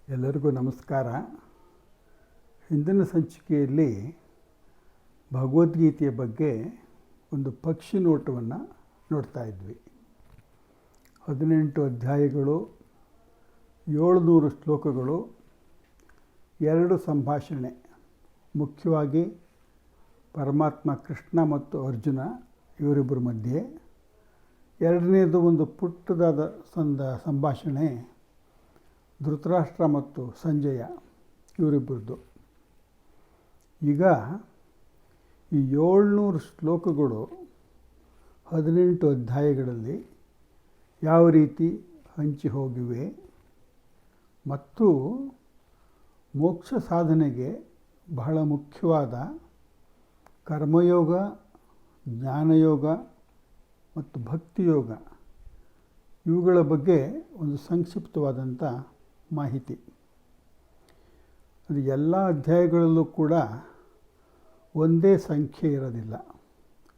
ಎಲ್ಲರಿಗೂ ನಮಸ್ಕಾರ. ಹಿಂದಿನ ಸಂಚಿಕೆಯಲ್ಲಿ ಭಗವದ್ಗೀತೆಯ ಬಗ್ಗೆ ಒಂದು ಪಕ್ಷಿ ನೋಟವನ್ನು ನೋಡ್ತಾ ಇದ್ವಿ. 18 ಅಧ್ಯಾಯಗಳು, 700 ಶ್ಲೋಕಗಳು, 2 ಸಂಭಾಷಣೆ, ಮುಖ್ಯವಾಗಿ ಪರಮಾತ್ಮ ಕೃಷ್ಣ ಮತ್ತು ಅರ್ಜುನ ಇವರಿಬ್ಬರ ಮಧ್ಯೆ. ಎರಡನೇದು ಒಂದು ಪುಟ್ಟದಾದ ಸಂಭಾಷಣೆ ಧೃತರಾಷ್ಟ್ರ ಮತ್ತು ಸಂಜಯ ಇವರಿಬ್ಬರದು. ಈಗ ಈ 700 ಶ್ಲೋಕಗಳು 18 ಅಧ್ಯಾಯಗಳಲ್ಲಿ ಯಾವ ರೀತಿ ಹಂಚಿ ಹೋಗಿವೆ ಮತ್ತು ಮೋಕ್ಷ ಸಾಧನೆಗೆ ಬಹಳ ಮುಖ್ಯವಾದ ಕರ್ಮಯೋಗ, ಜ್ಞಾನಯೋಗ ಮತ್ತು ಭಕ್ತಿಯೋಗ ಇವುಗಳ ಬಗ್ಗೆ ಒಂದು ಸಂಕ್ಷಿಪ್ತವಾದಂಥ ಮಾಹಿತಿ. ಅದು ಎಲ್ಲ ಅಧ್ಯಾಯಗಳಲ್ಲೂ ಕೂಡ ಒಂದೇ ಸಂಖ್ಯೆ ಇರೋದಿಲ್ಲ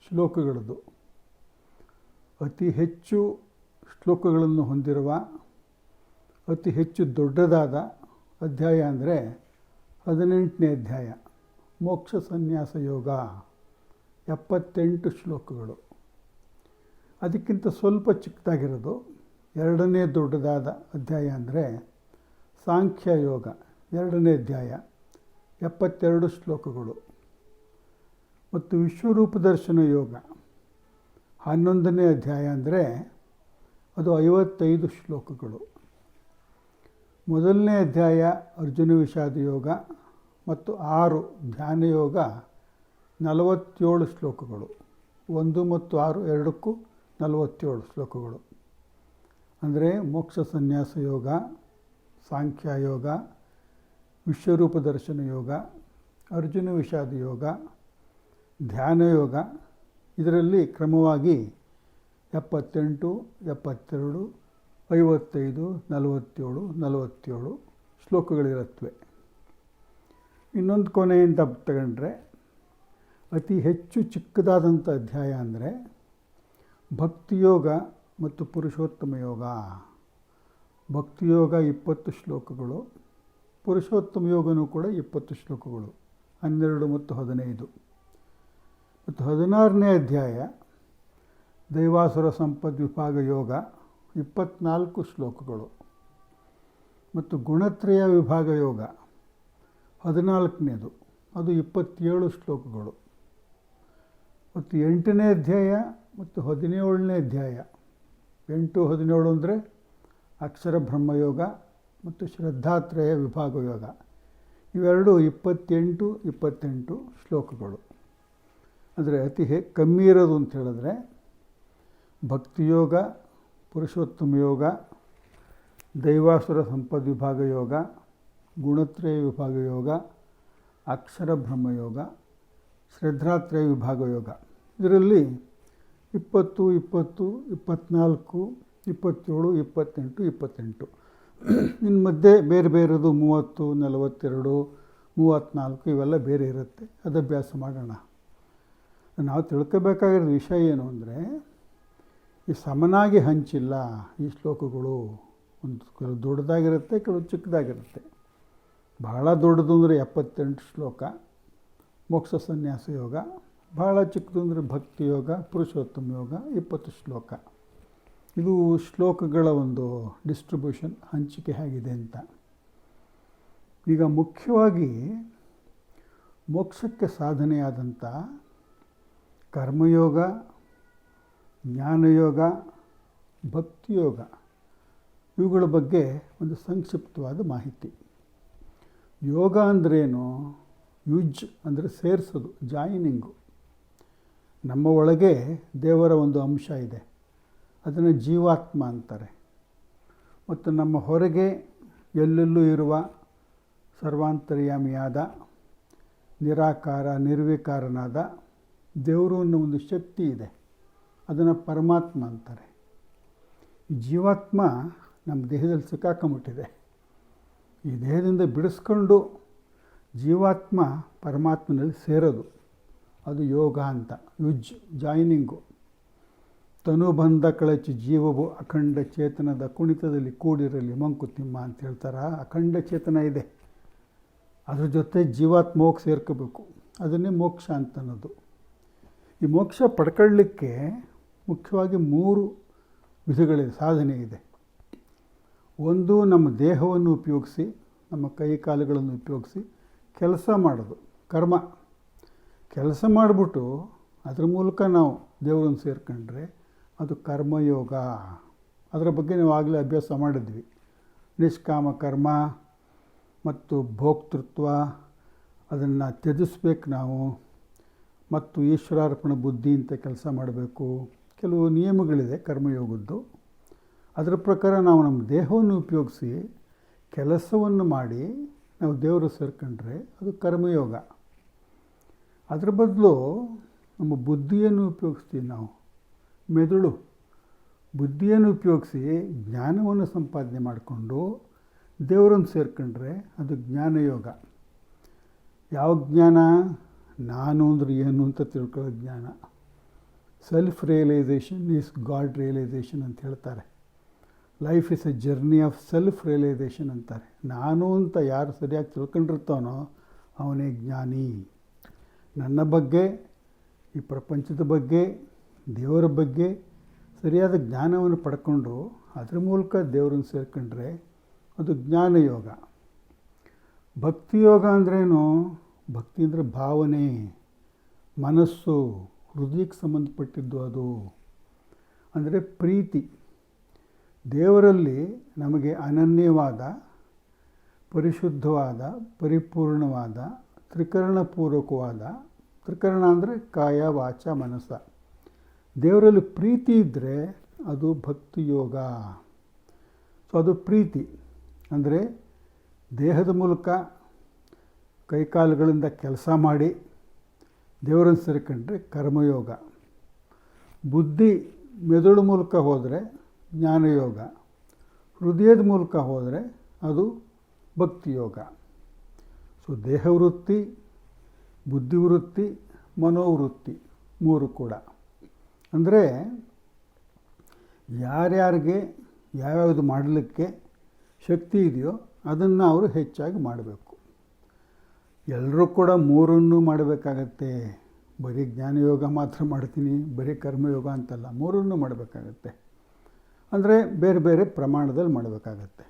ಶ್ಲೋಕಗಳದ್ದು. ಅತಿ ಹೆಚ್ಚು ಶ್ಲೋಕಗಳನ್ನು ಹೊಂದಿರುವ ಅತಿ ಹೆಚ್ಚು ದೊಡ್ಡದಾದ ಅಧ್ಯಾಯ ಅಂದರೆ 18ನೇ ಅಧ್ಯಾಯ ಮೋಕ್ಷ ಸನ್ಯಾಸ ಯೋಗ, 78 ಶ್ಲೋಕಗಳು. ಅದಕ್ಕಿಂತ ಸ್ವಲ್ಪ ಚಿಕ್ಕದಾಗಿರೋದು ಎರಡನೇ ದೊಡ್ಡದಾದ ಅಧ್ಯಾಯ ಅಂದರೆ ಸಾಂಖ್ಯ ಯೋಗ, 2ನೇ ಅಧ್ಯಾಯ, 72 ಶ್ಲೋಕಗಳು. ಮತ್ತು ವಿಶ್ವರೂಪ ದರ್ಶನ ಯೋಗ 11ನೇ ಅಧ್ಯಾಯ ಅಂದರೆ ಅದು 55 ಶ್ಲೋಕಗಳು. ಮೊದಲನೇ ಅಧ್ಯಾಯ ಅರ್ಜುನ ವಿಷಾದ ಯೋಗ ಮತ್ತು 6 ಧ್ಯಾನ ಯೋಗ 47 ಶ್ಲೋಕಗಳು. 1 ಮತ್ತು 6 ಎರಡಕ್ಕೂ 47 ಶ್ಲೋಕಗಳು. ಅಂದರೆ ಮೋಕ್ಷ ಸನ್ಯಾಸ ಯೋಗ, ಸಾಂಖ್ಯ ಯೋಗ, ವಿಶ್ವರೂಪ ದರ್ಶನ ಯೋಗ, ಅರ್ಜುನ ವಿಷಾದ ಯೋಗ, ಧ್ಯಾನ ಯೋಗ. ಇದರಲ್ಲಿ ಕ್ರಮವಾಗಿ 78, 72, 55, 47, 47 ಶ್ಲೋಕಗಳಿರುತ್ತವೆ. ಇನ್ನೊಂದು ಕೊನೆಯಿಂದ ತಗೊಂಡ್ರೆ ಅತಿ ಹೆಚ್ಚು ಚಿಕ್ಕದಾದಂಥ ಅಧ್ಯಾಯ ಅಂದರೆ ಭಕ್ತಿಯೋಗ ಮತ್ತು ಪುರುಷೋತ್ತಮ ಯೋಗ. ಭಕ್ತಿಯೋಗ 20 ಶ್ಲೋಕಗಳು, ಪುರುಷೋತ್ತಮ ಯೋಗನೂ ಕೂಡ 20 ಶ್ಲೋಕಗಳು, 12 ಮತ್ತು 15. ಮತ್ತು 16ನೇ ಅಧ್ಯಾಯ ದೈವಾಸುರ ಸಂಪದ್ ವಿಭಾಗ ಯೋಗ 24 ಶ್ಲೋಕಗಳು. ಮತ್ತು ಗುಣತ್ರಯ ವಿಭಾಗ ಯೋಗ 14ನೇದು, ಅದು 27 ಶ್ಲೋಕಗಳು. ಮತ್ತು 8ನೇ ಅಧ್ಯಾಯ ಮತ್ತು 17ನೇ ಅಧ್ಯಾಯ, 8, 17 ಅಂದರೆ ಅಕ್ಷರ ಬ್ರಹ್ಮಯೋಗ ಮತ್ತು ಶ್ರದ್ಧಾತ್ರಯ ವಿಭಾಗ ಯೋಗ. ಇವೆರಡು 28, 28 ಶ್ಲೋಕಗಳು. ಅಂದರೆ ಅತಿ ಕಮ್ಮಿ ಇರೋದು ಅಂತ ಹೇಳಿದ್ರೆ ಭಕ್ತಿಯೋಗ, ಪುರುಷೋತ್ತಮ ಯೋಗ, ದೈವಾಸುರ ಸಂಪದ್ ವಿಭಾಗ ಯೋಗ, ಗುಣತ್ರಯ ವಿಭಾಗ ಯೋಗ, ಅಕ್ಷರ ಬ್ರಹ್ಮಯೋಗ, ಶ್ರದ್ಧಾತ್ರಯ ವಿಭಾಗ ಯೋಗ. ಇದರಲ್ಲಿ 20, 20, 24, 27, 28, 28. ಇನ್ನು ಮಧ್ಯೆ ಬೇರೆ ಬೇರೆದು 30, 42, 34 ಇವೆಲ್ಲ ಬೇರೆ ಇರುತ್ತೆ. ಅದು ಅಭ್ಯಾಸ ಮಾಡೋಣ. ನಾವು ತಿಳ್ಕೋಬೇಕಾಗಿರೋ ವಿಷಯ ಏನು ಅಂದರೆ ಈ ಸಮನಾಗಿ ಹಂಚಿಲ್ಲ ಈ ಶ್ಲೋಕಗಳು. ಕೆಲವು ದೊಡ್ಡದಾಗಿರುತ್ತೆ, ಕೆಲವು ಚಿಕ್ಕದಾಗಿರುತ್ತೆ. ಬಹಳ ದೊಡ್ಡದು ಅಂದರೆ 78 ಶ್ಲೋಕ ಮೋಕ್ಷ ಸನ್ಯಾಸ ಯೋಗ, ಬಹಳ ಚಿಕ್ಕದು ಅಂದರೆ ಭಕ್ತಿ ಯೋಗ, ಪುರುಷೋತ್ತಮ ಯೋಗ 20 ಶ್ಲೋಕ. ಇದು ಶ್ಲೋಕಗಳ ಒಂದು ಡಿಸ್ಟ್ರಿಬ್ಯೂಷನ್, ಹಂಚಿಕೆ ಹೇಗಿದೆ ಅಂತ. ಈಗ ಮುಖ್ಯವಾಗಿ ಮೋಕ್ಷಕ್ಕೆ ಸಾಧನೆಯಾದಂಥ ಕರ್ಮಯೋಗ, ಜ್ಞಾನಯೋಗ, ಭಕ್ತಿಯೋಗ ಇವುಗಳ ಬಗ್ಗೆ ಒಂದು ಸಂಕ್ಷಿಪ್ತವಾದ ಮಾಹಿತಿ. ಯೋಗ ಅಂದ್ರೇನು? ಯುಜ್ ಅಂದರೆ ಸೇರಿಸೋದು, ಜಾಯಿನಿಂಗು. ನಮ್ಮ ಒಳಗೆ ದೇವರ ಒಂದು ಅಂಶ ಇದೆ, ಅದನ್ನು ಜೀವಾತ್ಮ ಅಂತಾರೆ. ಮತ್ತು ನಮ್ಮ ಹೊರಗೆ ಎಲ್ಲೆಲ್ಲೂ ಇರುವ ಸರ್ವಾಂತರ್ಯಾಮಿಯಾದ ನಿರಾಕಾರ ನಿರ್ವಿಕಾರನಾದ ದೇವರು ಅನ್ನೋ ಒಂದು ಶಕ್ತಿ ಇದೆ, ಅದನ್ನು ಪರಮಾತ್ಮ ಅಂತಾರೆ. ಈ ಜೀವಾತ್ಮ ನಮ್ಮ ದೇಹದಲ್ಲಿ ಸಿಕ್ಕಾಕೊಂಬಿಟ್ಟಿದೆ. ಈ ದೇಹದಿಂದ ಬಿಡಿಸ್ಕೊಂಡು ಜೀವಾತ್ಮ ಪರಮಾತ್ಮನಲ್ಲಿ ಸೇರೋದು, ಅದು ಯೋಗ ಅಂತ. ಯುಜ್ ಜಾಯಿನಿಂಗು. ತನುಬಂಧ ಕಳಚಿ ಜೀವವು ಅಖಂಡ ಚೇತನದ ಕುಣಿತದಲ್ಲಿ ಕೂಡಿರಲಿ ಮಂಕುತಿಮ್ಮ ಅಂತ ಹೇಳ್ತಾರ. ಅಖಂಡ ಚೇತನ ಇದೆ, ಅದ್ರ ಜೊತೆ ಜೀವಾತ್ಮೋಗಿ ಸೇರ್ಕೋಬೇಕು. ಅದನ್ನೇ ಮೋಕ್ಷ ಅಂತ ಅನ್ನೋದು. ಈ ಮೋಕ್ಷ ಪಡ್ಕೊಳ್ಳಿಕ್ಕೆ ಮುಖ್ಯವಾಗಿ 3 ವಿಧಗಳಿದೆ, ಸಾಧನೆ ಇದೆ. ಒಂದು, ನಮ್ಮ ದೇಹವನ್ನು ಉಪಯೋಗಿಸಿ, ನಮ್ಮ ಕೈ ಕಾಲುಗಳನ್ನು ಉಪಯೋಗಿಸಿ ಕೆಲಸ ಮಾಡೋದು, ಕರ್ಮ. ಕೆಲಸ ಮಾಡಿಬಿಟ್ಟು ಅದ್ರ ಮೂಲಕ ನಾವು ದೇವರನ್ನು ಸೇರ್ಕೊಂಡ್ರೆ ಅದು ಕರ್ಮಯೋಗ. ಅದರ ಬಗ್ಗೆ ನಾವು ಆಗಲೇ ಅಭ್ಯಾಸ ಮಾಡಿದ್ವಿ. ನಿಷ್ಕಾಮ ಕರ್ಮ ಮತ್ತು ಭೋಕ್ತೃತ್ವ, ಅದನ್ನು ತ್ಯಜಿಸ್ಬೇಕು ನಾವು. ಮತ್ತು ಈಶ್ವರಾರ್ಪಣ ಬುದ್ಧಿ ಅಂತ ಕೆಲಸ ಮಾಡಬೇಕು. ಕೆಲವು ನಿಯಮಗಳಿದೆ ಕರ್ಮಯೋಗದ್ದು. ಅದರ ಪ್ರಕಾರ ನಾವು ನಮ್ಮ ದೇಹವನ್ನು ಉಪಯೋಗಿಸಿ ಕೆಲಸವನ್ನು ಮಾಡಿ ನಾವು ದೇವರು ಸೇರ್ಕೊಂಡ್ರೆ ಅದು ಕರ್ಮಯೋಗ. ಅದರ ಬದಲು ನಮ್ಮ ಬುದ್ಧಿಯನ್ನು ಉಪಯೋಗಿಸ್ತೀವಿ ನಾವು, ಮೆದುಳು ಬುದ್ಧಿಯನ್ನು ಉಪಯೋಗಿಸಿ ಜ್ಞಾನವನ್ನು ಸಂಪಾದನೆ ಮಾಡಿಕೊಂಡು ದೇವರನ್ನು ಸೇರ್ಕೊಂಡ್ರೆ ಅದು ಜ್ಞಾನಯೋಗ. ಯಾವ ಜ್ಞಾನ? ನಾನು ಅಂದರೆ ಏನು ಅಂತ ತಿಳ್ಕೊಳ್ಳೋ ಜ್ಞಾನ. Self realisation is God realisation ಅಂತ ಹೇಳ್ತಾರೆ. Life is a journey of self realisation ಅಂತಾರೆ. ನಾನು ಅಂತ ಯಾರು ಸರಿಯಾಗಿ ತಿಳ್ಕೊಂಡಿರ್ತಾನೋ ಅವನೇ ಜ್ಞಾನಿ. ನನ್ನ ಬಗ್ಗೆ, ಈ ಪ್ರಪಂಚದ ಬಗ್ಗೆ, ದೇವರ ಬಗ್ಗೆ ಸರಿಯಾದ ಜ್ಞಾನವನ್ನು ಪಡ್ಕೊಂಡು ಅದ್ರ ಮೂಲಕ ದೇವರನ್ನು ಸೇರ್ಕೊಂಡ್ರೆ ಅದು ಜ್ಞಾನಯೋಗ. ಭಕ್ತಿಯೋಗ ಅಂದ್ರೇನು? ಭಕ್ತಿ ಅಂದರೆ ಭಾವನೆ, ಮನಸ್ಸು, ಹೃದಯಕ್ಕೆ ಸಂಬಂಧಪಟ್ಟಿದ್ದು. ಅದು ಅಂದರೆ ಪ್ರೀತಿ. ದೇವರಲ್ಲಿ ನಮಗೆ ಅನನ್ಯವಾದ, ಪರಿಶುದ್ಧವಾದ, ಪರಿಪೂರ್ಣವಾದ, ತ್ರಿಕರಣಪೂರ್ವಕವಾದ, ತ್ರಿಕರಣ ಅಂದರೆ ಕಾಯ ವಾಚ ಮನಸ್ಸ, ದೇವರಲ್ಲಿ ಪ್ರೀತಿ ಇದ್ದರೆ ಅದು ಭಕ್ತಿಯೋಗ. ಸೊ ಅದು ಪ್ರೀತಿ ಅಂದರೆ ದೇಹದ ಮೂಲಕ ಕೈಕಾಲುಗಳಿಂದ ಕೆಲಸ ಮಾಡಿ ದೇವರನ್ನು ಸೇರಿಕೊಂಡ್ರೆ ಕರ್ಮಯೋಗ. ಬುದ್ಧಿ ಮೆದುಳು ಮೂಲಕ ಹೋದರೆ ಜ್ಞಾನಯೋಗ. ಹೃದಯದ ಮೂಲಕ ಹೋದರೆ ಅದು ಭಕ್ತಿಯೋಗ. ಸೊ ದೇಹವೃತ್ತಿ, ಬುದ್ಧಿವೃತ್ತಿ, ಮನೋವೃತ್ತಿ 3 ಕೂಡ. ಅಂದರೆ ಯಾರ್ಯಾರಿಗೆ ಯಾವ್ಯಾವುದು ಮಾಡಲಿಕ್ಕೆ ಶಕ್ತಿ ಇದೆಯೋ ಅದನ್ನು ಅವರು ಹೆಚ್ಚಾಗಿ ಮಾಡಬೇಕು. ಎಲ್ಲರೂ ಕೂಡ 3 ಮಾಡಬೇಕಾಗತ್ತೆ. ಬರೀ ಜ್ಞಾನಯೋಗ ಮಾತ್ರ ಮಾಡ್ತೀನಿ, ಬರೀ ಕರ್ಮಯೋಗ ಅಂತಲ್ಲ, 3 ಮಾಡಬೇಕಾಗತ್ತೆ. ಅಂದರೆ ಬೇರೆ ಬೇರೆ ಪ್ರಮಾಣದಲ್ಲಿ ಮಾಡಬೇಕಾಗತ್ತೆ.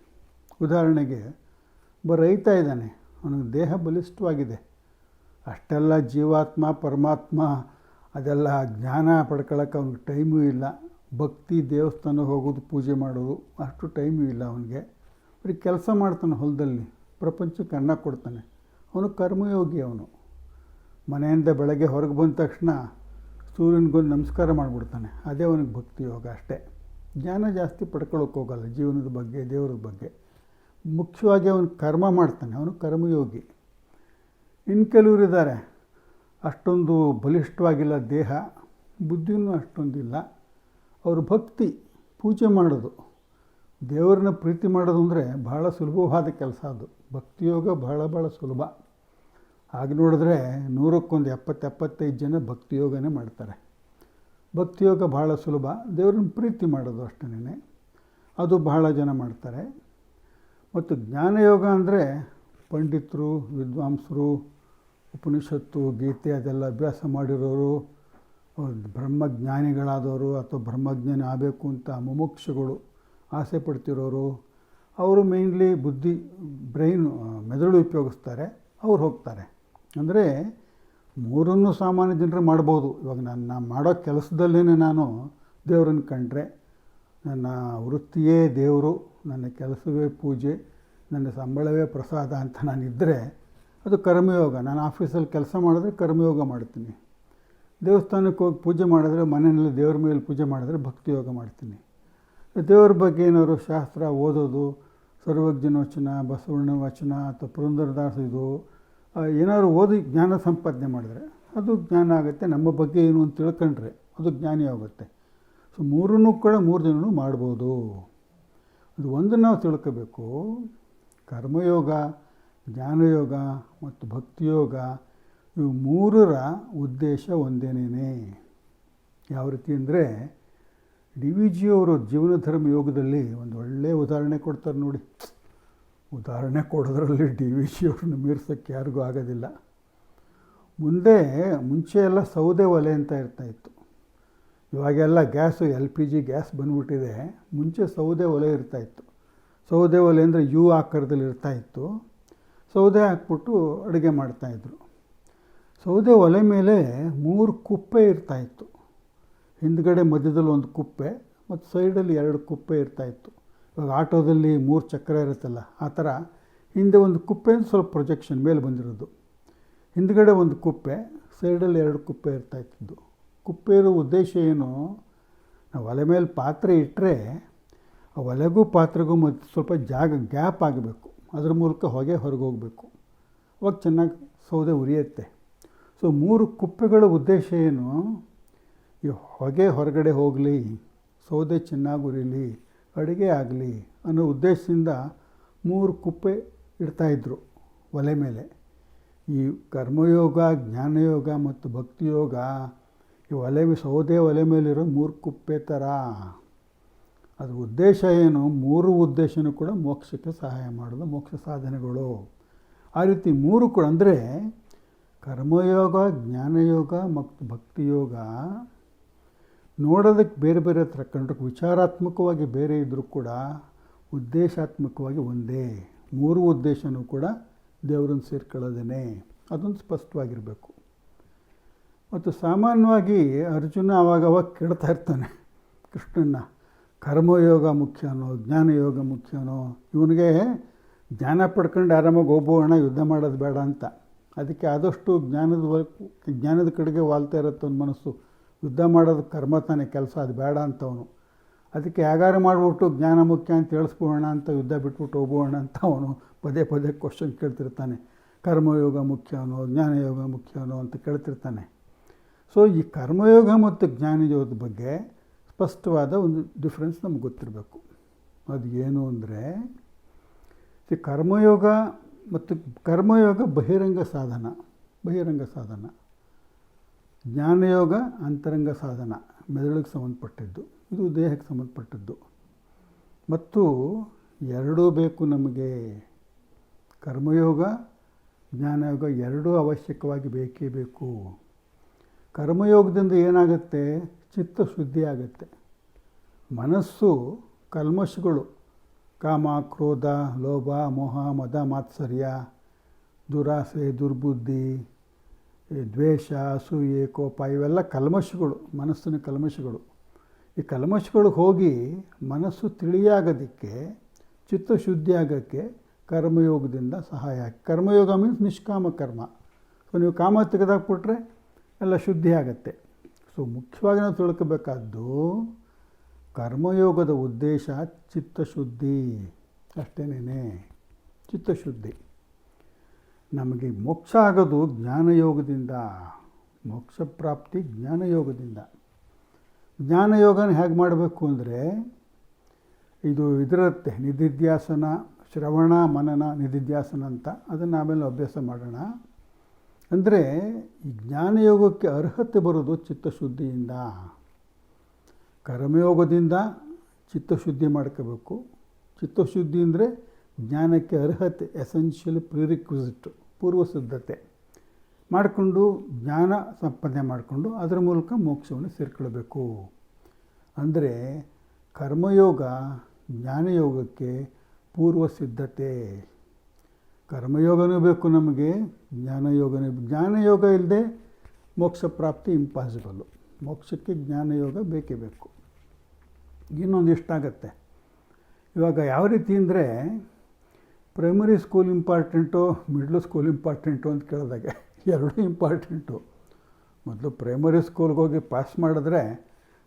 ಉದಾಹರಣೆಗೆ ರೈತ ಇದ್ದಾನೆ, ಅವನಿಗೆ ದೇಹ ಬಲಿಷ್ಠವಾಗಿದೆ. ಅಷ್ಟೆಲ್ಲ ಜೀವಾತ್ಮ ಪರಮಾತ್ಮ ಅದೆಲ್ಲ ಜ್ಞಾನ ಪಡ್ಕೊಳ್ಳೋಕೆ ಅವ್ನಿಗೆ ಟೈಮೂ ಇಲ್ಲ. ಭಕ್ತಿ, ದೇವಸ್ಥಾನ ಹೋಗೋದು, ಪೂಜೆ ಮಾಡೋದು ಅಷ್ಟು ಟೈಮೂ ಇಲ್ಲ ಅವನಿಗೆ. ಬರೀ ಕೆಲಸ ಮಾಡ್ತಾನೆ ಹೊಲದಲ್ಲಿ, ಪ್ರಪಂಚಕ್ಕೆ ಅನ್ನ ಕೊಡ್ತಾನೆ. ಅವನು ಕರ್ಮಯೋಗಿ. ಅವನು ಮನೆಯಿಂದ ಬೆಳಗ್ಗೆ ಹೊರಗೆ ಬಂದ ತಕ್ಷಣ ಸೂರ್ಯನಿಗೊಂದು ನಮಸ್ಕಾರ ಮಾಡಿಬಿಡ್ತಾನೆ. ಅದೇ ಅವನಿಗೆ ಭಕ್ತಿಯೋಗ ಅಷ್ಟೇ. ಜ್ಞಾನ ಜಾಸ್ತಿ ಪಡ್ಕೊಳ್ಳೋಕೆ ಹೋಗಲ್ಲ ಜೀವನದ ಬಗ್ಗೆ, ದೇವರ ಬಗ್ಗೆ. ಮುಖ್ಯವಾಗಿ ಅವನು ಕರ್ಮ ಮಾಡ್ತಾನೆ, ಅವನು ಕರ್ಮಯೋಗಿ. ಇನ್ನು ಕೆಲವರು ಇದ್ದಾರೆ, ಅಷ್ಟೊಂದು ಬಲಿಷ್ಠವಾಗಿಲ್ಲ ದೇಹ, ಬುದ್ಧಿಯೂ ಅಷ್ಟೊಂದಿಲ್ಲ. ಅವರು ಭಕ್ತಿ, ಪೂಜೆ ಮಾಡೋದು, ದೇವರನ್ನ ಪ್ರೀತಿ ಮಾಡೋದು ಅಂದರೆ ಬಹಳ ಸುಲಭವಾದ ಕೆಲಸ ಅದು. ಭಕ್ತಿಯೋಗ ಬಹಳ ಸುಲಭ. ಹಾಗೆ ನೋಡಿದ್ರೆ 100ಕ್ಕೆ 70-75 ಜನ ಭಕ್ತಿಯೋಗನೇ ಮಾಡ್ತಾರೆ. ಭಕ್ತಿಯೋಗ ಬಹಳ ಸುಲಭ. ದೇವರನ್ನ ಪ್ರೀತಿ ಮಾಡೋದು ಅಷ್ಟೇ, ಅದು ಬಹಳ ಜನ ಮಾಡ್ತಾರೆ. ಮತ್ತು ಜ್ಞಾನಯೋಗ ಅಂದರೆ ಪಂಡಿತರು, ವಿದ್ವಾಂಸರು, ಉಪನಿಷತ್ತು, ಗೀತೆ ಅದೆಲ್ಲ ಅಭ್ಯಾಸ ಮಾಡಿರೋರು, ಬ್ರಹ್ಮಜ್ಞಾನಿಗಳಾದವರು ಅಥವಾ ಬ್ರಹ್ಮಜ್ಞಾನಿ ಆಗಬೇಕು ಅಂತ ಮುಮುಕ್ಷುಗಳು ಆಸೆ ಪಡ್ತಿರೋರು, ಅವರು ಮೇಯ್ನ್ಲಿ ಬುದ್ಧಿ, ಬ್ರೈನು, ಮೆದುಳು ಉಪಯೋಗಿಸ್ತಾರೆ, ಅವ್ರು ಹೋಗ್ತಾರೆ. ಅಂದರೆ 3 ಸಾಮಾನ್ಯ ಜನರು ಮಾಡ್ಬೋದು. ಇವಾಗ ನಾನು ಮಾಡೋ ಕೆಲಸದಲ್ಲೇ ನಾನು ದೇವರನ್ನು ಕಂಡ್ರೆ, ನನ್ನ ವೃತ್ತಿಯೇ ದೇವರು, ನನ್ನ ಕೆಲಸವೇ ಪೂಜೆ, ನನ್ನ ಸಂಬಳವೇ ಪ್ರಸಾದ ಅಂತ ನಾನಿದ್ದರೆ ಅದು ಕರ್ಮಯೋಗ. ನಾನು ಆಫೀಸಲ್ಲಿ ಕೆಲಸ ಮಾಡಿದ್ರೆ ಕರ್ಮಯೋಗ ಮಾಡ್ತೀನಿ. ದೇವಸ್ಥಾನಕ್ಕೆ ಹೋಗಿ ಪೂಜೆ ಮಾಡಿದ್ರೆ, ಮನೆಯಲ್ಲಿ ದೇವ್ರ ಮೇಲೆ ಪೂಜೆ ಮಾಡಿದ್ರೆ ಭಕ್ತಿಯೋಗ ಮಾಡ್ತೀನಿ. ದೇವ್ರ ಬಗ್ಗೆ ಏನಾದ್ರು ಶಾಸ್ತ್ರ ಓದೋದು, ಸರ್ವಜ್ಞನ ವಚನ, ಬಸವಣ್ಣ ವಚನ ಅಥವಾ ಪುರಂದರದಾಸ ಇದು ಏನಾದ್ರು ಓದಿ ಜ್ಞಾನ ಸಂಪಾದನೆ ಮಾಡಿದ್ರೆ ಅದು ಜ್ಞಾನ ಆಗುತ್ತೆ. ನಮ್ಮ ಬಗ್ಗೆ ಏನು ಅಂತ ತಿಳ್ಕೊಂಡ್ರೆ ಅದು ಜ್ಞಾನಿ ಆಗುತ್ತೆ. ಸೊ 3 ಕೂಡ 3 ಜನರು ಮಾಡ್ಬೋದು. ಅದು ಒಂದು ನಾವು ತಿಳ್ಕೋಬೇಕು, ಕರ್ಮಯೋಗ, ಜ್ಞಾನಯೋಗ ಮತ್ತು ಭಕ್ತಿಯೋಗ ಇವು 3ರ ಉದ್ದೇಶ ಒಂದೇನೇ. ಯಾವ ರೀತಿ ಅಂದರೆ, ಡಿ ವಿ ಜಿಯವರು ಜೀವನ ಧರ್ಮ ಯೋಗದಲ್ಲಿ ಒಂದು ಒಳ್ಳೆಯ ಉದಾಹರಣೆ ಕೊಡ್ತಾರೆ ನೋಡಿ. ಉದಾಹರಣೆ ಕೊಡೋದ್ರಲ್ಲಿ ಡಿ ವಿ ಜಿಯವ್ರನ್ನ ಮೀರ್ಸೋಕ್ಕೆ ಯಾರಿಗೂ ಆಗೋದಿಲ್ಲ. ಮುಂಚೆ ಎಲ್ಲ ಸೌದೆ ಒಲೆ ಅಂತ ಇರ್ತಾಯಿತ್ತು. ಇವಾಗೆಲ್ಲ ಗ್ಯಾಸು LPG ಗ್ಯಾಸ್ ಬಂದ್ಬಿಟ್ಟಿದೆ. ಮುಂಚೆ ಸೌದೆ ಒಲೆ ಇರ್ತಾಯಿತ್ತು. ಸೌದೆ ಒಲೆ ಅಂದರೆ ಯು ಆಕಾರದಲ್ಲಿ ಇರ್ತಾಯಿತ್ತು. ಸೌದೆ ಹಾಕ್ಬಿಟ್ಟು ಅಡುಗೆ ಮಾಡ್ತಾಯಿದ್ರು. ಸೌದೆ ಒಲೆ ಮೇಲೆ 3 ಕುಪ್ಪೆ ಇರ್ತಾಯಿತ್ತು. ಹಿಂದ್ಗಡೆ ಮಧ್ಯದಲ್ಲಿ ಒಂದು ಕುಪ್ಪೆ ಮತ್ತು ಸೈಡಲ್ಲಿ 2 ಕುಪ್ಪೆ ಇರ್ತಾಯಿತ್ತು. ಇವಾಗ ಆಟೋದಲ್ಲಿ 3 ಚಕ್ರ ಇರುತ್ತಲ್ಲ, ಆ ಥರ ಹಿಂದೆ ಒಂದು ಕುಪ್ಪೆ ಸ್ವಲ್ಪ ಪ್ರೊಜೆಕ್ಷನ್ ಮೇಲೆ ಬಂದಿರೋದು. ಹಿಂದ್ಗಡೆ ಒಂದು ಕುಪ್ಪೆ, ಸೈಡಲ್ಲಿ 2 ಕುಪ್ಪೆ ಇರ್ತಾಯಿತ್ತು. ಕುಪ್ಪೆ ಇರೋ ಉದ್ದೇಶ ಏನು? ನಾವು ಒಲೆ ಮೇಲೆ ಪಾತ್ರೆ ಇಟ್ಟರೆ ಆ ಒಲೆಗೂ ಪಾತ್ರೆಗೂ ಮತ್ತು ಸ್ವಲ್ಪ ಜಾಗ ಗ್ಯಾಪ್ ಆಗಬೇಕು. ಅದ್ರ ಮೂಲಕ ಹೊಗೆ ಹೊರಗೆ ಹೋಗಬೇಕು. ಅವಾಗ ಚೆನ್ನಾಗಿ ಸೌದೆ ಉರಿಯುತ್ತೆ. ಸೊ 3 ಕುಪ್ಪೆಗಳ ಉದ್ದೇಶ ಏನು? ಈ ಹೊಗೆ ಹೊರಗಡೆ ಹೋಗಲಿ, ಸೌದೆ ಚೆನ್ನಾಗಿ ಉರಿಲಿ, ಅಡುಗೆ ಆಗಲಿ ಅನ್ನೋ ಉದ್ದೇಶದಿಂದ 3 ಕುಪ್ಪೆ ಇಡ್ತಾಯಿದ್ರು ಒಲೆ ಮೇಲೆ. ಈ ಕರ್ಮಯೋಗ, ಜ್ಞಾನಯೋಗ ಮತ್ತು ಭಕ್ತಿಯೋಗ ಈ ಸೌದೆ ಒಲೆ ಮೇಲಿರೋ 3 ಕುಪ್ಪೆ ಥರ. ಅದ್ರ ಉದ್ದೇಶ ಏನು? 3 ಉದ್ದೇಶನೂ ಕೂಡ ಮೋಕ್ಷಕ್ಕೆ ಸಹಾಯ ಮಾಡೋದು, ಮೋಕ್ಷ ಸಾಧನೆಗಳು. ಆ ರೀತಿ 3 ಕೂಡ ಅಂದರೆ ಕರ್ಮಯೋಗ, ಜ್ಞಾನಯೋಗ ಮತ್ತು ಭಕ್ತಿಯೋಗ ನೋಡೋದಕ್ಕೆ ಬೇರೆ ಬೇರೆ ಥರ ಕಂಡ್ರೆ ವಿಚಾರಾತ್ಮಕವಾಗಿ ಬೇರೆ ಇದ್ದರೂ ಕೂಡ ಉದ್ದೇಶಾತ್ಮಕವಾಗಿ ಒಂದೇ. 3 ಉದ್ದೇಶನೂ ಕೂಡ ದೇವರನ್ನು ಸೇರ್ಕೊಳ್ಳೋದೇ. ಅದೊಂದು ಸ್ಪಷ್ಟವಾಗಿರಬೇಕು. ಮತ್ತು ಸಾಮಾನ್ಯವಾಗಿ ಅರ್ಜುನ ಅವಾಗವಾಗ ಕೇಳ್ತಾ ಇರ್ತಾನೆ ಕೃಷ್ಣನ್ನ, ಕರ್ಮಯೋಗ ಮುಖ್ಯನೋ ಜ್ಞಾನಯೋಗ ಮುಖ್ಯನೋ? ಇವನಿಗೆ ಜ್ಞಾನ ಪಡ್ಕೊಂಡು ಆರಾಮಾಗಿ ಹೋಗ್ಬೋಣ, ಯುದ್ಧ ಮಾಡೋದು ಬೇಡ ಅಂತ. ಅದಕ್ಕೆ ಆದಷ್ಟು ಜ್ಞಾನದ ಕಡೆಗೆ ವಾಲ್ತಾ ಇರುತ್ತೆ ಅವನ ಮನಸ್ಸು. ಯುದ್ಧ ಮಾಡೋದು ಕರ್ಮ ತಾನೇ ಕೆಲಸ, ಅದು ಬೇಡ ಅಂತವನು. ಅದಕ್ಕೆ ಯಾಗಾರ ಮಾಡಿಬಿಟ್ಟು ಜ್ಞಾನ ಮುಖ್ಯ ಅಂತ ಹೇಳಿಸ್ಬೋಣ ಅಂತ ಯುದ್ಧ ಬಿಟ್ಬಿಟ್ಟು ಹೋಗ್ಬೋಣ ಅಂತ ಅವನು ಪದೇ ಪದೇ ಕ್ವಶನ್ ಕೇಳ್ತಿರ್ತಾನೆ. ಕರ್ಮಯೋಗ ಮುಖ್ಯನೋ ಜ್ಞಾನಯೋಗ ಮುಖ್ಯನೋ ಅಂತ ಕೇಳ್ತಿರ್ತಾನೆ. ಸೊ ಈ ಕರ್ಮಯೋಗ ಮತ್ತು ಜ್ಞಾನಯೋಗದ ಬಗ್ಗೆ ಸ್ಪಷ್ಟವಾದ ಒಂದು ಡಿಫ್ರೆನ್ಸ್ ನಮ್ಗೆ ಗೊತ್ತಿರಬೇಕು. ಅದು ಏನು ಅಂದರೆ, ಕರ್ಮಯೋಗ ಬಹಿರಂಗ ಸಾಧನ, ಜ್ಞಾನಯೋಗ ಅಂತರಂಗ ಸಾಧನ, ಮೆದುಳಿಗೆ ಸಂಬಂಧಪಟ್ಟಿದ್ದು, ಇದು ದೇಹಕ್ಕೆ ಸಂಬಂಧಪಟ್ಟದ್ದು. ಮತ್ತು ಎರಡೂ ಬೇಕು ನಮಗೆ. ಕರ್ಮಯೋಗ ಜ್ಞಾನಯೋಗ ಎರಡೂ ಅವಶ್ಯಕವಾಗಿ ಬೇಕೇ ಬೇಕು. ಕರ್ಮಯೋಗದಿಂದ ಏನಾಗುತ್ತೆ? ಚಿತ್ತಶುದ್ಧಿ ಆಗುತ್ತೆ. ಮನಸ್ಸು ಕಲ್ಮಶಗಳು, ಕಾಮ, ಕ್ರೋಧ, ಲೋಭ, ಮೋಹ, ಮದ, ಮಾತ್ಸರ್ಯ, ದುರಾಸೆ, ದುರ್ಬುದ್ಧಿ, ದ್ವೇಷ, ಅಸೂಯೆ, ಕೋಪ, ಇವೆಲ್ಲ ಕಲ್ಮಶಗಳು, ಮನಸ್ಸಿನ ಕಲ್ಮಶಗಳು. ಈ ಕಲ್ಮಶಗಳು ಹೋಗಿ ಮನಸ್ಸು ತಿಳಿಯಾಗೋದಕ್ಕೆ, ಚಿತ್ತಶುದ್ಧಿ ಆಗೋಕ್ಕೆ ಕರ್ಮಯೋಗದಿಂದ ಸಹಾಯ. ಕರ್ಮಯೋಗ ಮೀನ್ಸ್ ನಿಷ್ಕಾಮ ಕರ್ಮ. ಸೊ ನೀವು ಕಾಮ ತೆಗೆದಾಕ್ಬಿಟ್ರೆ ಎಲ್ಲ ಶುದ್ಧಿ ಆಗುತ್ತೆ. ಸೊ ಮುಖ್ಯವಾಗಿ ನಾವು ತಿಳ್ಕೋಬೇಕಾದ್ದು ಕರ್ಮಯೋಗದ ಉದ್ದೇಶ ಚಿತ್ತಶುದ್ಧಿ ಅಷ್ಟೇನೇ. ಚಿತ್ತಶುದ್ಧಿ. ನಮಗೆ ಮೋಕ್ಷ ಆಗೋದು ಜ್ಞಾನಯೋಗದಿಂದ, ಮೋಕ್ಷ ಪ್ರಾಪ್ತಿ ಜ್ಞಾನಯೋಗದಿಂದ. ಜ್ಞಾನಯೋಗನ ಹೇಗೆ ಮಾಡಬೇಕು ಅಂದರೆ, ಇದರುತ್ತೆ ನಿಧಿಧ್ಯಾಸನ, ಶ್ರವಣ ಮನನ ನಿಧಿಧ್ಯಾಸನ ಅಂತ. ಅದನ್ನು ಆಮೇಲೆ ಅಭ್ಯಾಸ ಮಾಡೋಣ. ಅಂದರೆ ಈ ಜ್ಞಾನಯೋಗಕ್ಕೆ ಅರ್ಹತೆ ಬರೋದು ಚಿತ್ತಶುದ್ಧಿಯಿಂದ. ಕರ್ಮಯೋಗದಿಂದ ಚಿತ್ತಶುದ್ಧಿ ಮಾಡ್ಕೋಬೇಕು. ಚಿತ್ತಶುದ್ಧಿ ಅಂದರೆ ಜ್ಞಾನಕ್ಕೆ ಅರ್ಹತೆ, ಎಸೆನ್ಷಿಯಲ್ ಪ್ರಿರಿಕ್ವಿಸಿಟ್, ಪೂರ್ವ ಸಿದ್ಧತೆ ಮಾಡಿಕೊಂಡು ಜ್ಞಾನ ಸಂಪಾದನೆ ಮಾಡಿಕೊಂಡು ಅದರ ಮೂಲಕ ಮೋಕ್ಷವನ್ನು ಸೇರಿಕೊಳ್ಬೇಕು. ಅಂದರೆ ಕರ್ಮಯೋಗ ಜ್ಞಾನಯೋಗಕ್ಕೆ ಪೂರ್ವ ಸಿದ್ಧತೆ. ಕರ್ಮಯೋಗನೂ ಬೇಕು ನಮಗೆ, ಜ್ಞಾನಯೋಗ ಇಲ್ಲದೆ ಮೋಕ್ಷ ಪ್ರಾಪ್ತಿ ಇಂಪಾಸಿಬಲ್ಲು. ಮೋಕ್ಷಕ್ಕೆ ಜ್ಞಾನಯೋಗ ಬೇಕೇ ಬೇಕು. ಇನ್ನೊಂದು ಇಷ್ಟಾಗತ್ತೆ. ಇವಾಗ ಯಾವ ರೀತಿ ಅಂದರೆ, primary school important, middle school important ಅಂತ ಕೇಳಿದಾಗೆ ಎರಡೂ ಇಂಪಾರ್ಟೆಂಟು. ಮೊದಲು ಪ್ರೈಮರಿ ಸ್ಕೂಲ್ಗೆ ಹೋಗಿ ಪಾಸ್ ಮಾಡಿದ್ರೆ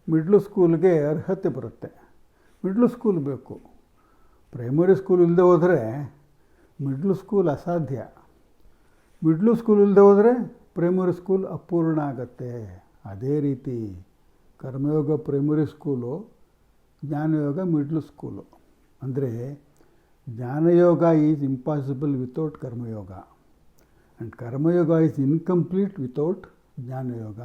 ಮಿಡ್ಲ್ ಸ್ಕೂಲ್ಗೆ ಅರ್ಹತೆ ಬರುತ್ತೆ. ಮಿಡ್ಲ್ ಸ್ಕೂಲ್ ಬೇಕು. ಪ್ರೈಮರಿ ಸ್ಕೂಲ್ ಇಲ್ಲದೆ ಹೋದರೆ ಮಿಡ್ಲ್ ಸ್ಕೂಲ್ ಅಸಾಧ್ಯ. ಮಿಡ್ಲ್ ಸ್ಕೂಲ್ ಇಲ್ಲದೆ ಹೋದರೆ ಪ್ರೈಮರಿ ಸ್ಕೂಲ್ ಅಪೂರ್ಣ ಆಗುತ್ತೆ. ಅದೇ ರೀತಿ ಕರ್ಮಯೋಗ ಪ್ರೈಮರಿ ಸ್ಕೂಲು, ಜ್ಞಾನಯೋಗ ಮಿಡ್ಲ್ ಸ್ಕೂಲು. ಅಂದರೆ jnana yoga is impossible without karma yoga, and karma yoga is incomplete without jnana yoga.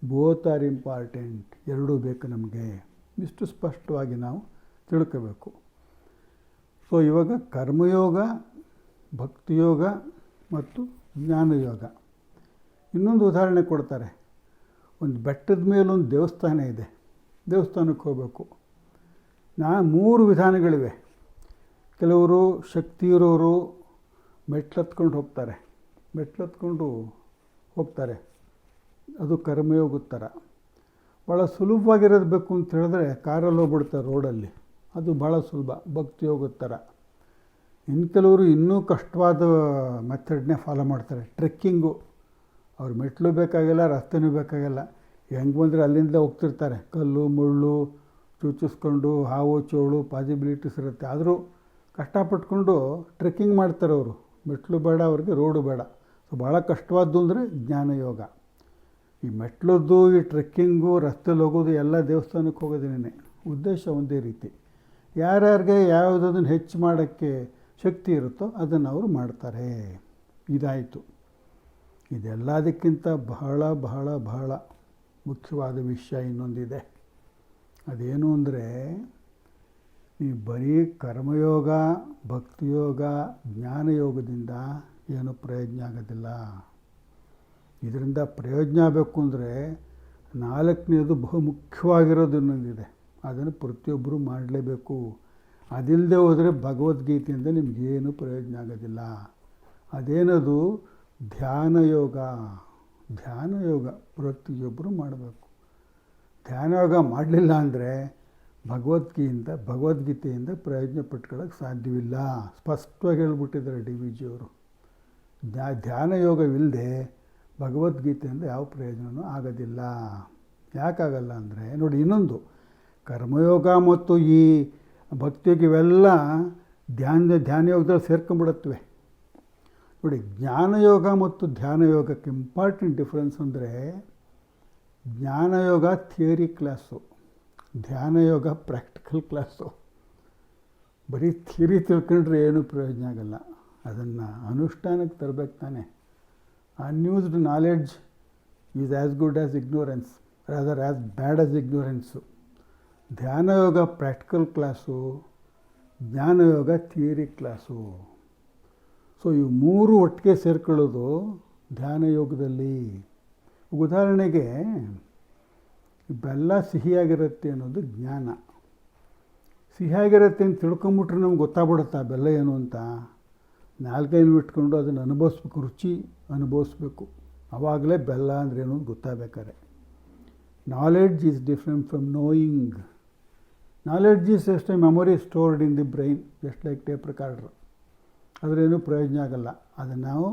Both are important. ಎರಡೂ ಬೇಕು ನಮಗೆ. ಇಷ್ಟು ಸ್ಪಷ್ಟವಾಗಿ ನಾವು ತಿಳ್ಕೋಬೇಕು. ಸೊ ಇವಾಗ ಕರ್ಮಯೋಗ, ಭಕ್ತಿಯೋಗ ಮತ್ತು ಜ್ಞಾನಯೋಗ. ಇನ್ನೊಂದು ಉದಾಹರಣೆ ಕೊಡ್ತಾರೆ. ಒಂದು ಬೆಟ್ಟದ ಮೇಲೊಂದು ದೇವಸ್ಥಾನ ಇದೆ, ದೇವಸ್ಥಾನಕ್ಕೆ ಹೋಗಬೇಕು. 3 ವಿಧಾನಗಳಿವೆ. ಕೆಲವರು ಶಕ್ತಿ ಇರೋರು ಮೆಟ್ಲತ್ಕೊಂಡು ಹೋಗ್ತಾರೆ, ಅದು ಕರ್ಮಯೋಗದ ಥರ. ಭಾಳ ಸುಲಭವಾಗಿರೋದು ಬೇಕು ಅಂತ ಹೇಳಿದ್ರೆ ಕಾರಲ್ಲಿ ಹೋಗ್ಬಿಡ್ತಾರೆ ರೋಡಲ್ಲಿ, ಅದು ಭಾಳ ಸುಲಭ, ಭಕ್ತಿಯೋಗದ ಥರ. ಇನ್ನು ಕೆಲವರು ಇನ್ನೂ ಕಷ್ಟವಾದ ಮೆಥಡ್ನೇ ಫಾಲೋ ಮಾಡ್ತಾರೆ, ಟ್ರೆಕ್ಕಿಂಗು. ಅವ್ರು ಮೆಟ್ಲು ಬೇಕಾಗಿಲ್ಲ, ರಸ್ತೆನೂ ಬೇಕಾಗಿಲ್ಲ, ಹೆಂಗೆ ಬಂದರೆ ಅಲ್ಲಿಂದ ಹೋಗ್ತಿರ್ತಾರೆ. ಕಲ್ಲು ಮುಳ್ಳು ಚುಚ್ಚಿಸ್ಕೊಂಡು, ಹಾವು ಚೋಳು ಪಾಸಿಬಿಲಿಟೀಸ್ ಇರುತ್ತೆ, ಆದರೂ ಕಷ್ಟಪಟ್ಕೊಂಡು ಟ್ರೆಕ್ಕಿಂಗ್ ಮಾಡ್ತಾರೆ ಅವರು. ಮೆಟ್ಲು ಬೇಡ ಅವ್ರಿಗೆ, ರೋಡು ಬೇಡ. ಸೊ ಭಾಳ ಕಷ್ಟವಾದ್ದು ಅಂದರೆ ಜ್ಞಾನಯೋಗ. ಈ ಮೆಟ್ಲದ್ದು, ಈ ಟ್ರೆಕ್ಕಿಂಗು, ರಸ್ತೆಲಿ ಹೋಗೋದು, ಎಲ್ಲ ದೇವಸ್ಥಾನಕ್ಕೆ ಹೋಗೋದೇನೆ ಉದ್ದೇಶ ಒಂದೇ ರೀತಿ. ಯಾರ್ಯಾರಿಗೆ ಯಾವುದನ್ನು ಹೆಚ್ಚು ಮಾಡೋಕ್ಕೆ ಶಕ್ತಿ ಇರುತ್ತೋ ಅದನ್ನು ಅವರು ಮಾಡ್ತಾರೆ. ಇದಾಯಿತು. ಇದೆಲ್ಲದಕ್ಕಿಂತ ಬಹಳ ಬಹಳ ಬಹಳ ಮುಖ್ಯವಾದ ವಿಷಯ ಇನ್ನೊಂದಿದೆ. ಅದೇನು ಅಂದರೆ, ಈ ಬರೀ ಕರ್ಮಯೋಗ, ಭಕ್ತಿಯೋಗ, ಜ್ಞಾನಯೋಗದಿಂದ ಏನೂ ಪ್ರಯೋಜನ ಆಗೋದಿಲ್ಲ. ಇದರಿಂದ ಪ್ರಯೋಜನ ಆಗಬೇಕು ಅಂದರೆ 4ನೇದು ಬಹುಮುಖ್ಯವಾಗಿರೋದು ಇನ್ನೊಂದಿದೆ. ಅದನ್ನು ಪ್ರತಿಯೊಬ್ಬರೂ ಮಾಡಲೇಬೇಕು. ಅದಿಲ್ಲದೆ ಹೋದರೆ ಭಗವದ್ಗೀತೆಯಿಂದ ನಿಮಗೇನು ಪ್ರಯೋಜನ ಆಗೋದಿಲ್ಲ. ಅದೇನದು? ಧ್ಯಾನಯೋಗ. ಧ್ಯಾನಯೋಗ ಪ್ರತಿಯೊಬ್ಬರೂ ಮಾಡಬೇಕು. ಧ್ಯಾನಯೋಗ ಮಾಡಲಿಲ್ಲ ಅಂದರೆ ಭಗವದ್ಗೀತೆಯಿಂದ ಪ್ರಯೋಜನ ಪಟ್ಕೊಳ್ಳೋಕ್ಕೆ ಸಾಧ್ಯವಿಲ್ಲ. ಸ್ಪಷ್ಟವಾಗಿ ಹೇಳ್ಬಿಟ್ಟಿದ್ದಾರೆ ಡಿ ವಿ ಜಿಯವರು. ಧ್ಯಾನಯೋಗವಿಲ್ಲದೆ ಭಗವದ್ಗೀತೆಯಿಂದ ಯಾವ ಪ್ರಯೋಜನವೂ ಆಗೋದಿಲ್ಲ. ಯಾಕಾಗಲ್ಲ ಅಂದರೆ ನೋಡಿ, ಇನ್ನೊಂದು ಕರ್ಮಯೋಗ ಮತ್ತು ಈ ಭಕ್ತಿಯೋಗ ಇವೆಲ್ಲ ಧ್ಯಾನಯೋಗದಲ್ಲಿ ಸೇರ್ಕೊಂಡ್ಬಿಡುತ್ತವೆ. ನೋಡಿ, ಜ್ಞಾನಯೋಗ ಮತ್ತು ಧ್ಯಾನಯೋಗಕ್ಕೆ ಇಂಪಾರ್ಟೆಂಟ್ ಡಿಫ್ರೆನ್ಸ್ ಅಂದರೆ, ಜ್ಞಾನಯೋಗ ಥಿಯರಿ ಕ್ಲಾಸು, ಧ್ಯಾನಯೋಗ ಪ್ರಾಕ್ಟಿಕಲ್ ಕ್ಲಾಸು. ಬರೀ ಥಿಯರಿ ತಿಳ್ಕೊಂಡ್ರೆ ಏನೂ ಪ್ರಯೋಜನ ಆಗಲ್ಲ, ಅದನ್ನು ಅನುಷ್ಠಾನಕ್ಕೆ ತರಬೇಕು ತಾನೆ. Unused knowledge is as good as ignorance, rather as bad as ignorance. ಧ್ಯಾನಯೋಗ ಪ್ರಾಕ್ಟಿಕಲ್ ಕ್ಲಾಸು, ಜ್ಞಾನಯೋಗ ಥಿಯರಿ ಕ್ಲಾಸು. ಸೊ ಇವು 3 ಒಟ್ಟಿಗೆ ಸೇರ್ಕೊಳ್ಳೋದು ಧ್ಯಾನಯೋಗದಲ್ಲಿ. ಉದಾಹರಣೆಗೆ, ಬೆಲ್ಲ ಸಿಹಿಯಾಗಿರುತ್ತೆ ಅನ್ನೋದು ಜ್ಞಾನ. ಸಿಹಿಯಾಗಿರುತ್ತೆ ಅಂತ ತಿಳ್ಕೊಂಬಿಟ್ರೆ ನಮ್ಗೆ ಗೊತ್ತಾಗ್ಬಿಡುತ್ತಾ ಬೆಲ್ಲ ಏನು ಅಂತ. ನಾಲ್ಕೈನು ಇಟ್ಕೊಂಡು ಅದನ್ನು ಅನುಭವಿಸ್ಬೇಕು, ರುಚಿ ಅನುಭವಿಸ್ಬೇಕು. ಆವಾಗಲೇ ಬೆಲ್ಲ ಅಂದ್ರೇನು ಅಂತ ಗೊತ್ತಾಗಬೇಕಾರೆ. Knowledge is different from knowing. Knowledge is just a memory stored in the brain, just like tape recorder. ಅದರೇನು ಪ್ರಯೋಜನ ಆಗಲ್ಲ. ಅದನ್ನು ನಾವು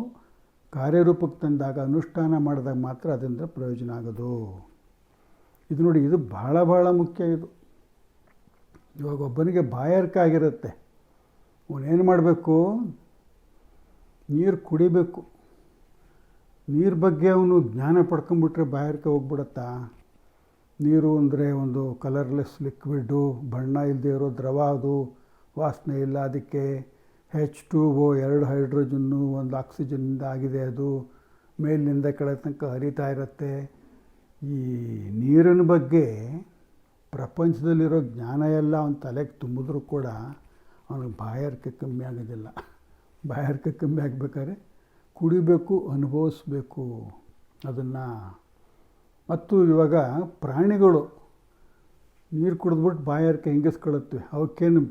ಕಾರ್ಯರೂಪಕ್ಕೆ ತಂದಾಗ, ಅನುಷ್ಠಾನ ಮಾಡಿದಾಗ ಮಾತ್ರ ಅದರಿಂದ ಪ್ರಯೋಜನ ಆಗೋದು. ಇದು ನೋಡಿ, ಇದು ಭಾಳ ಭಾಳ ಮುಖ್ಯ. ಇದು ಇವಾಗ ಒಬ್ಬನಿಗೆ ಬಾಯಾರಿಕೆ ಆಗಿರುತ್ತೆ, ಅವನೇನು ಮಾಡಬೇಕು? ನೀರು ಕುಡಿಬೇಕು. ನೀರು ಬಗ್ಗೆ ಅವನು ಜ್ಞಾನ ಪಡ್ಕೊಂಬಿಟ್ರೆ ಬಾಯಾರಿಕೆ ಹೋಗ್ಬಿಡತ್ತಾ? ನೀರು ಅಂದರೆ ಒಂದು ಕಲರ್ಲೆಸ್ ಲಿಕ್ವಿಡ್ಡು, ಬಣ್ಣ ಇಲ್ಲದೆ ಇರೋ ದ್ರವ, ಅದು ವಾಸನೆ ಇಲ್ಲ. ಅದಕ್ಕೆ H2O 2 ಹೈಡ್ರೋಜನ್ನು 1 ಆಕ್ಸಿಜನ್ನಿಂದ ಆಗಿದೆ. ಅದು ಮೇಲಿನಿಂದ ಕೆಳ ತನಕ ಹರಿತಾ ಇರುತ್ತೆ. ಈ ನೀರಿನ ಬಗ್ಗೆ ಪ್ರಪಂಚದಲ್ಲಿರೋ ಜ್ಞಾನ ಎಲ್ಲ ಅವನ ತಲೆಗೆ ತುಂಬಿದ್ರೂ ಕೂಡ ಅವನಿಗೆ ಬಾಯಾರಿಕೆ ಕಮ್ಮಿ ಆಗೋದಿಲ್ಲ. ಬಾಯಾರಿಕೆ ಕಮ್ಮಿ ಆಗಬೇಕಾದ್ರೆ ಕುಡಿಬೇಕು, ಅನುಭವಿಸ್ಬೇಕು ಅದನ್ನು. ಮತ್ತು ಇವಾಗ ಪ್ರಾಣಿಗಳು ನೀರು ಕುಡಿದ್ಬಿಟ್ಟು ಬಾಯಾರಿಕೆ ಹಿಂಗಿಸ್ಕೊಳ್ಳುತ್ತವೆ. ಅವಕ್ಕೇನು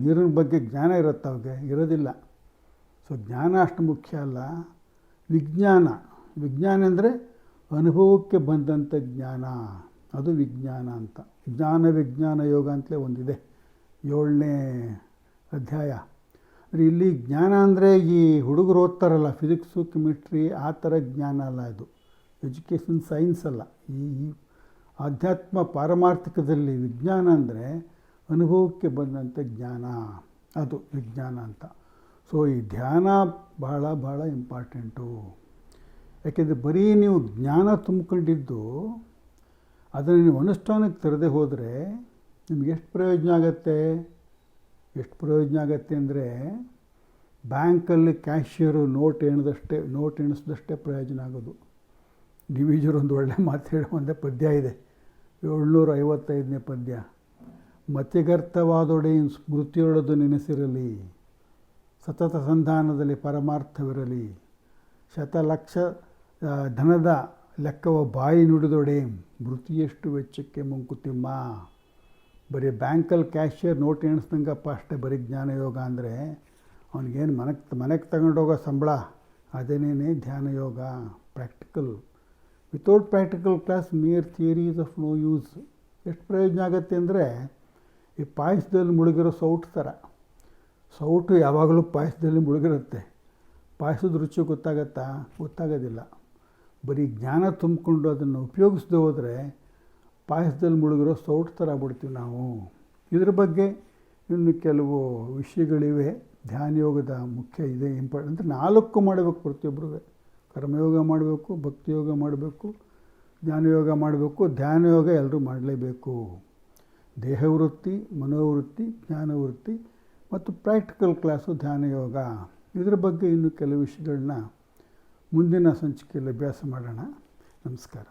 ನೀರಿನ ಬಗ್ಗೆ ಜ್ಞಾನ ಇರುತ್ತೆ? ಅವಾಗೆ ಇರೋದಿಲ್ಲ. ಸೊ ಜ್ಞಾನ ಅಷ್ಟು ಮುಖ್ಯ ಅಲ್ಲ. ವಿಜ್ಞಾನ ಅಂದರೆ ಅನುಭವಕ್ಕೆ ಬಂದಂಥ ಜ್ಞಾನ, ಅದು ವಿಜ್ಞಾನ ಅಂತ. ವಿಜ್ಞಾನ ಯೋಗ ಅಂತಲೇ ಒಂದಿದೆ, 7ನೇ ಅಧ್ಯಾಯ. ಅಂದರೆ ಇಲ್ಲಿ ಜ್ಞಾನ ಅಂದರೆ ಈ ಹುಡುಗರು ಓದ್ತಾರಲ್ಲ, ಫಿಸಿಕ್ಸು ಕೆಮಿಸ್ಟ್ರಿ ಆ ಥರ ಜ್ಞಾನ ಅಲ್ಲ. ಇದು ಎಜುಕೇಷನ್ ಸೈನ್ಸ್ ಅಲ್ಲ. ಈ ಆಧ್ಯಾತ್ಮ ಪಾರಮಾರ್ಥಿಕದಲ್ಲಿ ವಿಜ್ಞಾನ ಅಂದರೆ ಅನುಭವಕ್ಕೆ ಬಂದಂಥ ಜ್ಞಾನ, ಅದು ವಿಜ್ಞಾನ ಅಂತ. ಸೊ ಈ ಧ್ಯಾನ ಭಾಳ ಭಾಳ ಇಂಪಾರ್ಟೆಂಟು. ಯಾಕೆಂದರೆ ಬರೀ ನೀವು ಜ್ಞಾನ ತುಂಬಿಕೊಂಡಿದ್ದು ಅದನ್ನು ನೀವು ಅನುಷ್ಠಾನಕ್ಕೆ ತರದೆ ಹೋದರೆ ನಿಮ್ಗೆ ಎಷ್ಟು ಪ್ರಯೋಜನ ಆಗತ್ತೆ ಅಂದರೆ, ಬ್ಯಾಂಕಲ್ಲಿ ಕ್ಯಾಶಿಯರು ನೋಟ್ ಎಣಿಸಿದಷ್ಟೇ ಪ್ರಯೋಜನ ಆಗೋದು. ಡಿ ವಿ ಜಿಯವರು ಒಂದು ಒಳ್ಳೆ ಮಾತು ಹೇಳೋ ಒಂದೇ ಪದ್ಯ ಇದೆ, 755ನೇ ಪದ್ಯ. ಮತಿಗರ್ಥವಾದೊಡೆಯಿನ್ ಸ್ಮೃತಿಯೊಳದು ನೆನೆಸಿರಲಿ, ಸತತ ಸಂಧಾನದಲ್ಲಿ ಪರಮಾರ್ಥವಿರಲಿ. ಶತಲಕ್ಷ ಧನದ ಲೆಕ್ಕವ ಬಾಯಿ ನುಡಿದೊಡೆ, ಮೃತಿಯಷ್ಟು ವೆಚ್ಚಕ್ಕೆ ಮಂಕುತಿಮ್ಮ. ಬರೀ ಬ್ಯಾಂಕಲ್ಲಿ ಕ್ಯಾಶಿಯರ್ ನೋಟ್ ಎಣಿಸ್ದಂಗಪ್ಪ ಅಷ್ಟೇ ಬರೀ ಜ್ಞಾನಯೋಗ ಅಂದರೆ. ಅವನಿಗೇನು ಮನೆಗೆ ತಗೊಂಡೋಗೋ ಸಂಬಳ ಅದೇನೇ ಧ್ಯಾನಯೋಗ, practical. Without practical class mere theories of no use. ಎಷ್ಟು ಪ್ರಯೋಜನ ಆಗುತ್ತೆ ಅಂದರೆ, ಈ ಪಾಯಸದಲ್ಲಿ ಮುಳುಗಿರೋ ಸೌಟು ಥರ. ಸೌಟು ಯಾವಾಗಲೂ ಪಾಯಸದಲ್ಲಿ ಮುಳುಗಿರುತ್ತೆ. ಪಾಯಸದ ರುಚಿ ಗೊತ್ತಾಗೋದಿಲ್ಲ. ಬರೀ ಜ್ಞಾನ ತುಂಬಿಕೊಂಡು ಅದನ್ನು ಉಪಯೋಗಿಸದೆ ಹೋದರೆ ಪಾಯಸದಲ್ಲಿ ಮುಳುಗಿರೋ ಸೌಟು ಥರ ಆಗ್ಬಿಡ್ತೀವಿ ನಾವು. ಇದ್ರ ಬಗ್ಗೆ ಇನ್ನು ಕೆಲವು ವಿಷಯಗಳಿವೆ. ಧ್ಯಾನಯೋಗದ ಮುಖ್ಯ ಇದೆ, ಇಂಪಾರ್ಟೆಂಟ್. 4 ಮಾಡಬೇಕು ಪ್ರತಿಯೊಬ್ಬರೂ. ಕರ್ಮಯೋಗ ಮಾಡಬೇಕು, ಭಕ್ತಿಯೋಗ ಮಾಡಬೇಕು, ಜ್ಞಾನಯೋಗ ಮಾಡಬೇಕು. ಧ್ಯಾನಯೋಗ ಎಲ್ಲರೂ ಮಾಡಲೇಬೇಕು. ದೇಹವೃತ್ತಿ, ಮನೋವೃತ್ತಿ, ಜ್ಞಾನವೃತ್ತಿ ಮತ್ತು ಪ್ರಾಕ್ಟಿಕಲ್ ಕ್ಲಾಸು ಧ್ಯಾನಯೋಗ. ಇದರ ಬಗ್ಗೆ ಇನ್ನೂ ಕೆಲವು ವಿಷಯಗಳನ್ನ ಮುಂದಿನ ಸಂಚಿಕೆಯಲ್ಲಿ ಅಭ್ಯಾಸ ಮಾಡೋಣ. ನಮಸ್ಕಾರ.